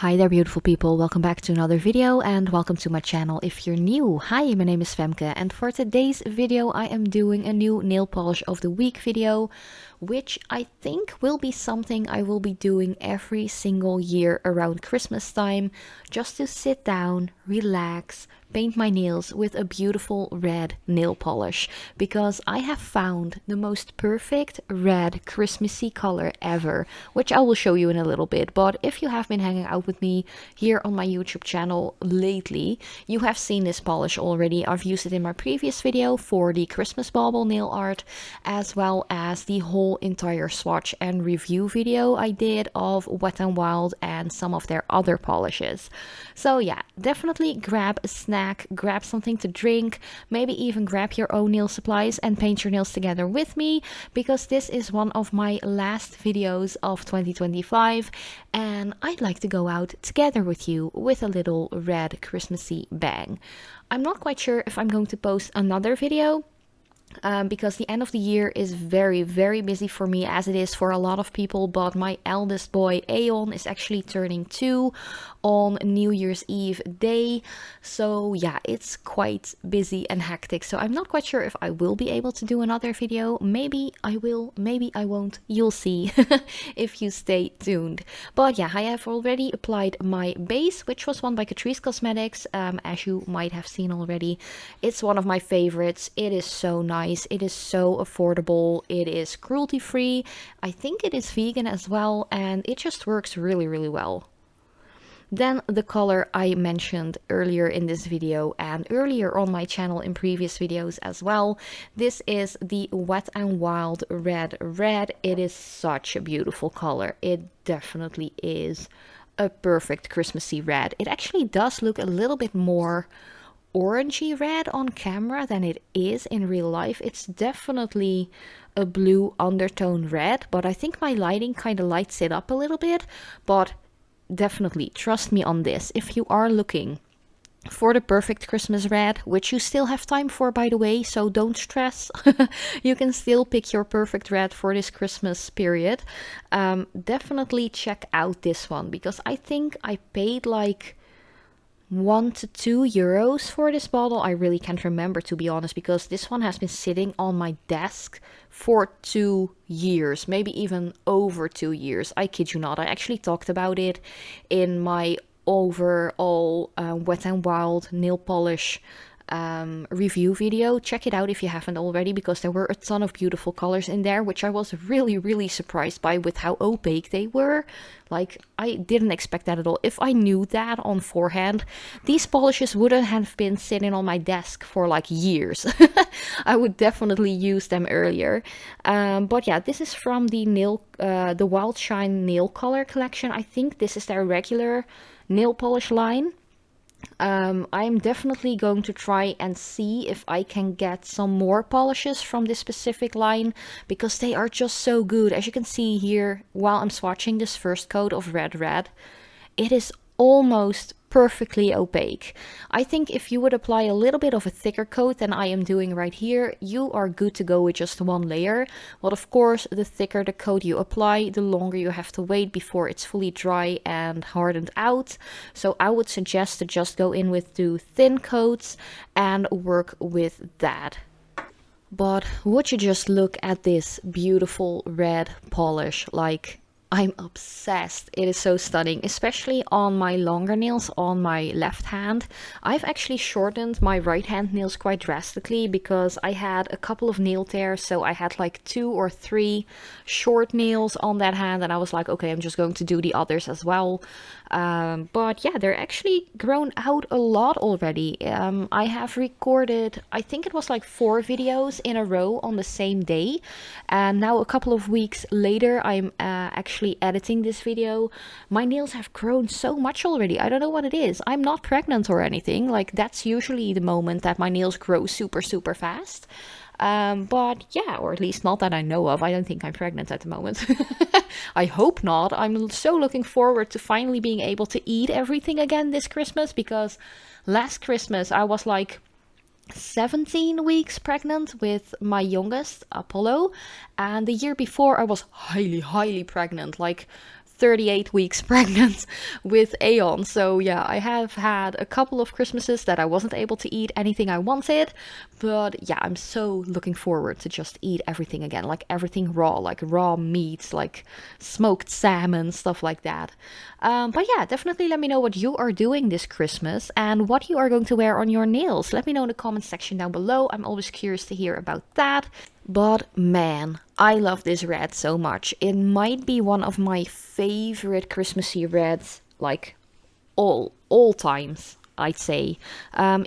Hi there, beautiful people. Welcome back to another video and welcome to my channel if you're new. Hi, my name is Femke and for today's video I am doing a new nail polish of the week video, which I think will be something I will be doing every single year around Christmas time, just to sit down, relax, paint my nails with a beautiful red nail polish, because I have found the most perfect red Christmassy color ever, which I will show you in a little bit. But if you have been hanging out with me here on my YouTube channel lately, you have seen this polish already. I've used it in my previous video for the Christmas bauble nail art, as well as the whole entire swatch and review video I did of Wet n Wild and some of their other polishes. So yeah, definitely grab a snack, grab something to drink, maybe even grab your own nail supplies and paint your nails together with me, because this is one of my last videos of 2025 and I'd like to go out together with you with a little red Christmassy bang. I'm not quite sure if I'm going to post another video, because the end of the year is very busy for me, as it is for a lot of people, but my eldest boy Aeon is actually turning 2 on New Year's Eve day, so yeah, it's quite busy and hectic, so I'm not quite sure if I will be able to do another video. Maybe I will, maybe I won't, you'll see if you stay tuned. But yeah, I have already applied my base, which was one by Catrice Cosmetics, as you might have seen already. It's one of my favorites. It is so nice, it is so affordable, it is cruelty free, I think it is vegan as well, and it just works really well. Then the color I mentioned earlier in this video and earlier on my channel in previous videos as well. This is the Wet n Wild Red. It is such a beautiful color. It definitely is a perfect Christmassy red. It actually does look a little bit more orangey red on camera than it is in real life. It's definitely a blue undertone red, but I think my lighting kind of lights it up a little bit. But definitely trust me on this, if you are looking for the perfect Christmas red, which you still have time for, by the way, so don't stress. You can still pick your perfect red for this Christmas period. Definitely check out this one, because I think I paid like 1 to 2 euros for this bottle. I really can't remember, to be honest, because this one has been sitting on my desk for 2 years, maybe even over 2 years. I kid you not. I actually talked about it in my overall Wet n Wild nail polish review video. Check it out if you haven't already, because there were a ton of beautiful colors in there, which I was really surprised by with how opaque they were. Like, I didn't expect that at all. If I knew that on forehand, these polishes wouldn't have been sitting on my desk for like years. I would definitely use them earlier. But yeah, this is from the Wild Shine nail color collection. I think this is their regular nail polish line. I'm definitely going to try and see if I can get some more polishes from this specific line, because they are just so good. As you can see here, while I'm swatching this first coat of red, it is almost perfectly opaque. I think if you would apply a little bit of a thicker coat than I am doing right here, you are good to go with just one layer. But of course, the thicker the coat you apply, the longer you have to wait before it's fully dry and hardened out. So I would suggest to just go in with 2 thin coats and work with that. But would you just look at this beautiful red polish? Like, I'm obsessed. It is so stunning, especially on my longer nails on my left hand. I've actually shortened my right hand nails quite drastically, because I had a couple of nail tears, so I had like 2 or 3 short nails on that hand, and I was like, okay, I'm just going to do the others as well. But yeah, they're actually grown out a lot already. I have recorded, I think it was like 4 videos in a row on the same day, and now a couple of weeks later I'm actually editing this video. My nails have grown so much already. I don't know what it is. I'm not pregnant or anything. Like, that's usually the moment that my nails grow super fast. But yeah, or at least not that I know of. I don't think I'm pregnant at the moment. I hope not. I'm so looking forward to finally being able to eat everything again this Christmas, because last Christmas I was like 17 weeks pregnant with my youngest, Apollo, and the year before I was highly pregnant, like 38 weeks pregnant with Aeon. So yeah, I have had a couple of Christmases that I wasn't able to eat anything I wanted, but yeah, I'm so looking forward to just eat everything again, like everything raw, like raw meats, like smoked salmon, stuff like that. But yeah, definitely let me know what you are doing this Christmas and what you are going to wear on your nails. Let me know in the comment section down below. I'm always curious to hear about that. But man, I love this red so much. It might be one of my favorite Christmassy reds, like all times, I'd say.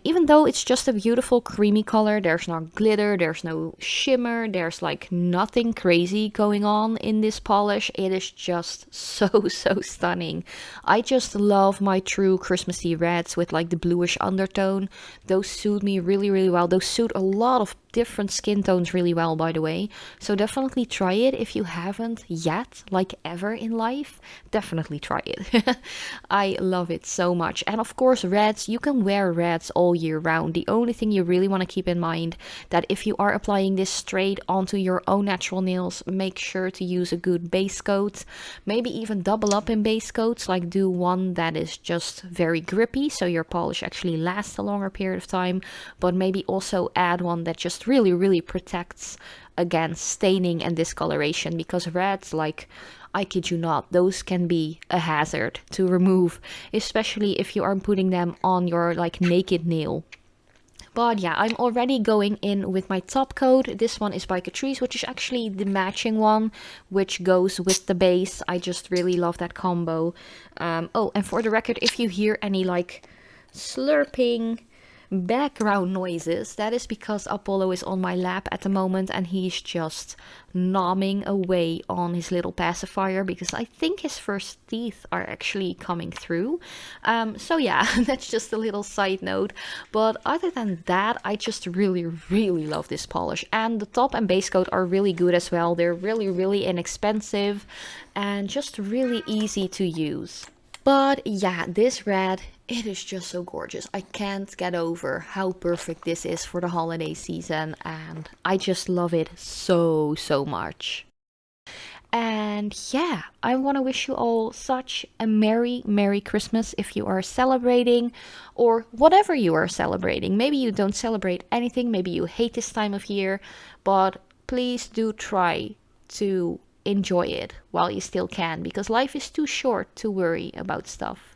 Even though it's just a beautiful creamy color, there's no glitter, there's no shimmer, there's like nothing crazy going on in this polish. It is just so stunning. I just love my true Christmassy reds with like the bluish undertone. Those suit me really well. Those suit a lot of different skin tones really well, by the way. So definitely try it if you haven't yet, like ever in life. Definitely try it. I love it so much. And of course, reds, you can wear reds all year round. The only thing you really want to keep in mind that if you are applying this straight onto your own natural nails, make sure to use a good base coat. Maybe even double up in base coats, like do one that is just very grippy so your polish actually lasts a longer period of time, but maybe also add one that just really protects against staining and discoloration, because reds, like, I kid you not, those can be a hazard to remove, especially if you are putting them on your like naked nail. But yeah, I'm already going in with my top coat. This one is by Catrice, which is actually the matching one, which goes with the base. I just really love that combo. Oh, and for the record, if you hear any like slurping background noises, that is because Apollo is on my lap at the moment and he's just nomming away on his little pacifier because I think his first teeth are actually coming through. So yeah, that's just a little side note. But other than that, I just really love this polish, and the top and base coat are really good as well. They're really inexpensive and just really easy to use. But yeah, this red, it is just so gorgeous. I can't get over how perfect this is for the holiday season, and I just love it so much. And yeah, I want to wish you all such a merry Christmas if you are celebrating, or whatever you are celebrating. Maybe you don't celebrate anything, maybe you hate this time of year, but please do try to enjoy it while you still can, because life is too short to worry about stuff.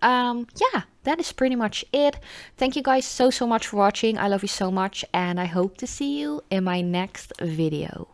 Yeah, that is pretty much it. Thank you guys so much for watching. I love you so much, and I hope to see you in my next video.